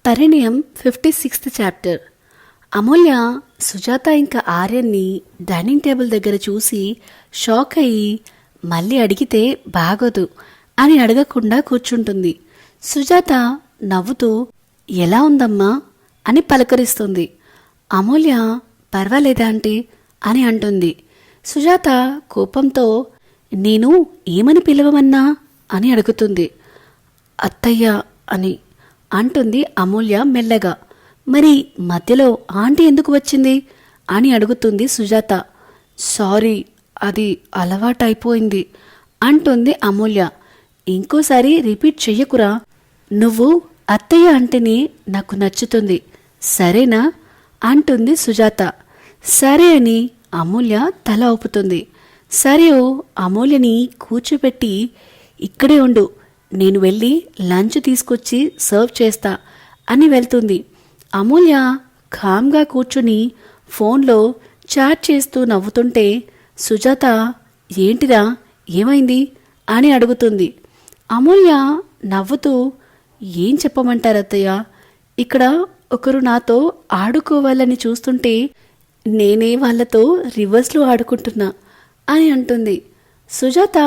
పరిణయం 56th chapter. అమూల్య సుజాత ఇంకా ఆర్యన్ని dining table దగ్గర చూసి షాక్ అయ్యి మళ్ళీ అడిగితే బాగోదు అని అడగకుండా కూర్చుంటుంది. సుజాత నవ్వుతూ ఎలా ఉందమ్మా అని పలకరిస్తుంది. అమూల్య పర్వాలేదా ఆంటీ అని అంటుంది. సుజాత కోపంతో నేను ఏమని పిలవమన్నా అని అడుగుతుంది. అత్తయ్య అని అంటుంది అమూల్య మెల్లగా. మరి మధ్యలో ఆంటీ ఎందుకు వచ్చింది అని అడుగుతుంది సుజాత. సారీ, అది అలవాటైపోయింది అంటుంది అమూల్య. ఇంకోసారి రిపీట్ చెయ్యకురా, నువ్వు అత్తయ్య అంటేనే నాకు నచ్చుతుంది, సరేనా అంటుంది సుజాత. సరే అని అమూల్య తల ఊపుతుంది. సరే అమూల్యని కూర్చోపెట్టి ఇక్కడే ఉండు, నేను వెళ్ళి లంచ్ తీసుకొచ్చి సర్వ్ చేస్తా అని వెళ్తుంది. అమూల్య కామ్గా కూర్చుని ఫోన్లో చాట్ చేస్తూ నవ్వుతుంటే సుజాత ఏంటిరా ఏమైంది అని అడుగుతుంది. అమూల్య నవ్వుతూ ఏం చెప్పమంటారత్తయ్య, ఇక్కడ ఒకరు నాతో ఆడుకోవాలని చూస్తుంటే నేనే వాళ్ళతో రివర్స్లో ఆడుకుంటున్నా అని అంటుంది. సుజాత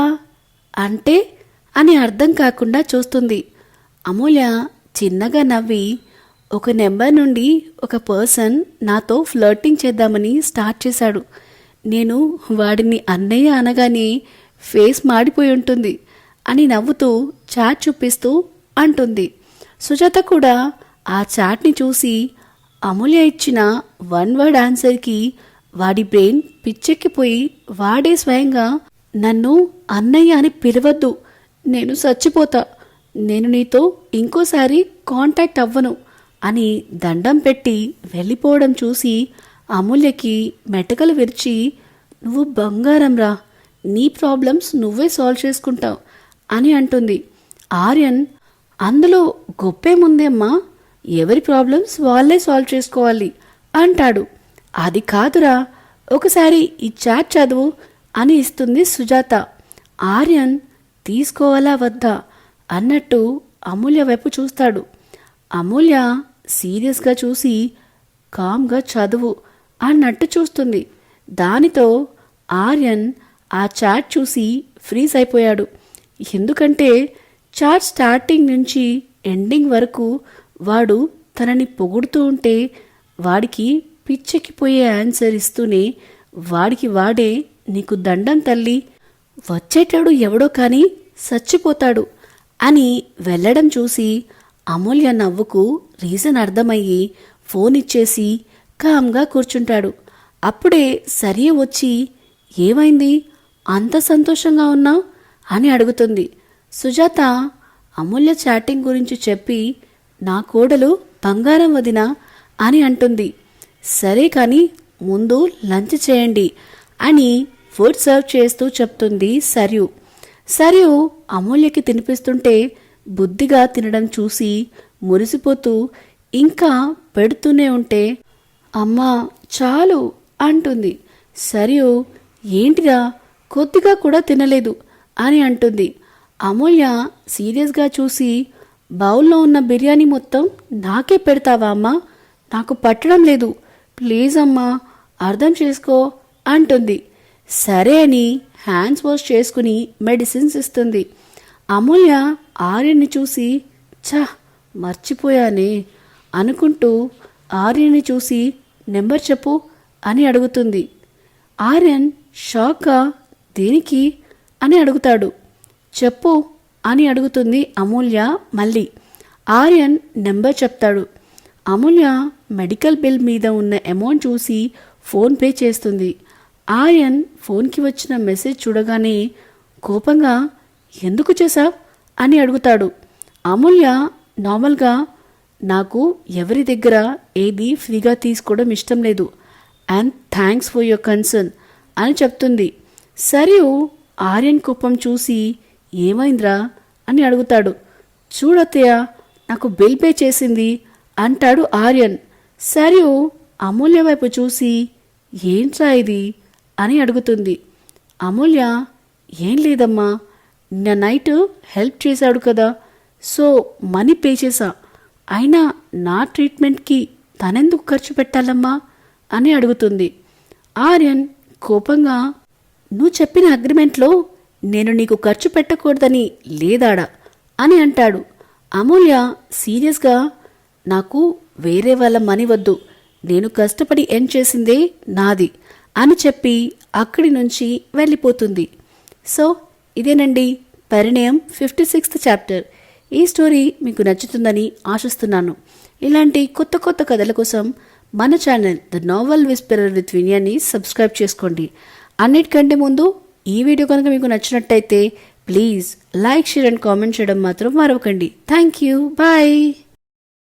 అంటే అని అర్థం కాకుండా చూస్తుంది. అమూల్య చిన్నగా నవ్వి ఒక నెంబర్ నుండి ఒక పర్సన్ నాతో ఫ్లర్టింగ్ చేద్దామని స్టార్ట్ చేశాడు. నేను వాడిని అన్నయ్య అనగానే ఫేస్ మాడిపోయి ఉంటుంది అని నవ్వుతూ చాట్ చూపిస్తూ అంటుంది. సుజాత కూడా ఆ చాట్ని చూసి అమూల్య ఇచ్చిన వన్ వర్డ్ ఆన్సర్కి వాడి బ్రెయిన్ పిచ్చెక్కిపోయి వాడే స్వయంగా నన్ను అన్నయ్య అని పిలవద్దు, నేను చచ్చిపోతా, నేను నీతో ఇంకోసారి కాంటాక్ట్ అవ్వను అని దండం పెట్టి వెళ్ళిపోవడం చూసి అమూల్యకి మెటకలు విరిచి నువ్వు బంగారంరా, నీ ప్రాబ్లమ్స్ నువ్వే సాల్వ్ చేసుకుంటావు అని అంటుంది. ఆర్యన్ అందులో గొప్పేముందేమ్మా, ఎవరి ప్రాబ్లమ్స్ వాళ్ళే సాల్వ్ చేసుకోవాలి అంటాడు. అది కాదురా, ఒకసారి ఈ చాట్ చదువు అని ఇస్తుంది సుజాత. ఆర్యన్ తీసుకోవాలా వద్దా అన్నట్టు అమూల్య వైపు చూస్తాడు. అమూల్య సీరియస్గా చూసి కామ్గా చదువు అన్నట్టు చూస్తుంది. దానితో ఆర్యన్ ఆ చాట్ చూసి ఫ్రీజ్ అయిపోయాడు. ఎందుకంటే చాట్ స్టార్టింగ్ నుంచి ఎండింగ్ వరకు వాడు తనని పొగుడుతూ ఉంటే వాడికి పిచ్చెక్కిపోయే ఆన్సర్ ఇస్తూనే వాడికి వాడే నీకు దండం తల్లి, వచ్చేటాడు ఎవడో కానీ చచ్చిపోతాడు అని వెళ్ళడం చూసి అమూల్య నవ్వుకు రీజన్ అర్థమయ్యి ఫోన్ ఇచ్చేసి కామ్గా కూర్చుంటాడు. అప్పుడే సరియే వచ్చి ఏమైంది అంత సంతోషంగా ఉన్నావు అని అడుగుతుంది. సుజాత అమూల్య చాటింగ్ గురించి చెప్పి నా కోడలు బంగారం వదినా అని అంటుంది. సరే కానీ ముందు లంచ్ చేయండి అని ఫుడ్ సర్వ్ చేస్తూ చెప్తుంది సరియు. సరియు అమూల్యకి తినిపిస్తుంటే బుద్ధిగా తినడం చూసి మురిసిపోతూ ఇంకా పెడుతూనే ఉంటే అమ్మా చాలు అంటుంది. సరియు ఏంటిరా కొద్దిగా కూడా తినలేదు అని అంటుంది. అమూల్య సీరియస్గా చూసి బౌల్లో ఉన్న బిర్యానీ మొత్తం నాకే పెడతావా అమ్మా, నాకు పట్టడం లేదు, ప్లీజ్ అమ్మా అర్థం చేసుకో అంటుంది. సరే అని హ్యాండ్స్ వాష్ చేసుకుని మెడిసిన్స్ ఇస్తుంది. అమూల్య ఆర్యన్ని చూసి మర్చిపోయానే అనుకుంటూ ఆర్యన్ని చూసి నెంబర్ చెప్పు అని అడుగుతుంది. ఆర్యన్ షాక్గా దేనికి అని అడుగుతాడు. చెప్పు అని అడుగుతుంది అమూల్య మళ్ళీ. ఆర్యన్ నెంబర్ చెప్తాడు. అమూల్య మెడికల్ బిల్ మీద ఉన్న అమౌంట్ చూసి ఫోన్పే చేస్తుంది. ఆర్యన్ ఫోన్కి వచ్చిన మెసేజ్ చూడగానే కోపంగా ఎందుకు చేశావ్ అని అడుగుతాడు. అమూల్య నార్మల్గా నాకు ఎవరి దగ్గర ఏది ఫ్రీగా తీసుకోవడం ఇష్టం లేదు and thanks for your concern అని చెప్తుంది. సరియు ఆర్యన్ కోపం చూసి ఏమైందిరా అని అడుగుతాడు. చూడత్తయ్య నాకు బిల్ పే చేసింది అంటాడు ఆర్యన్. సరియు అమూల్య వైపు చూసి ఏంట్రా ఇది అని అడుగుతుంది. అమూల్య ఏం లేదమ్మా, నిన్న నైట్ హెల్ప్ చేశాడు కదా, సో మనీ పే చేశా అయినా నా ట్రీట్మెంట్కి తనెందుకు ఖర్చు పెట్టాలమ్మా అని అడుగుతుంది. ఆర్యన్ కోపంగా, నువ్వు చెప్పిన అగ్రిమెంట్లో నేను నీకు ఖర్చు పెట్టకూడదని లేదాడా అని అంటాడు. అమూల్య సీరియస్గా, నాకు వేరే వాళ్ళ మనీ వద్దు, నేను కష్టపడి ఎర్న్ చేసిందే నాది అని చెప్పి అక్కడి నుంచి వెళ్ళిపోతుంది. సో ఇదేనండి పరిణయం 56th చాప్టర్. ఈ స్టోరీ మీకు నచ్చుతుందని ఆశిస్తున్నాను. ఇలాంటి కొత్త కొత్త కథల కోసం మన channel the novel whisperer with వినియాని సబ్స్క్రైబ్ చేసుకోండి. అన్నిటికంటే ముందు ఈ వీడియో కనుక మీకు నచ్చినట్టయితే please like, share and comment చేయడం మాత్రం మరవకండి. Thank you. బాయ్.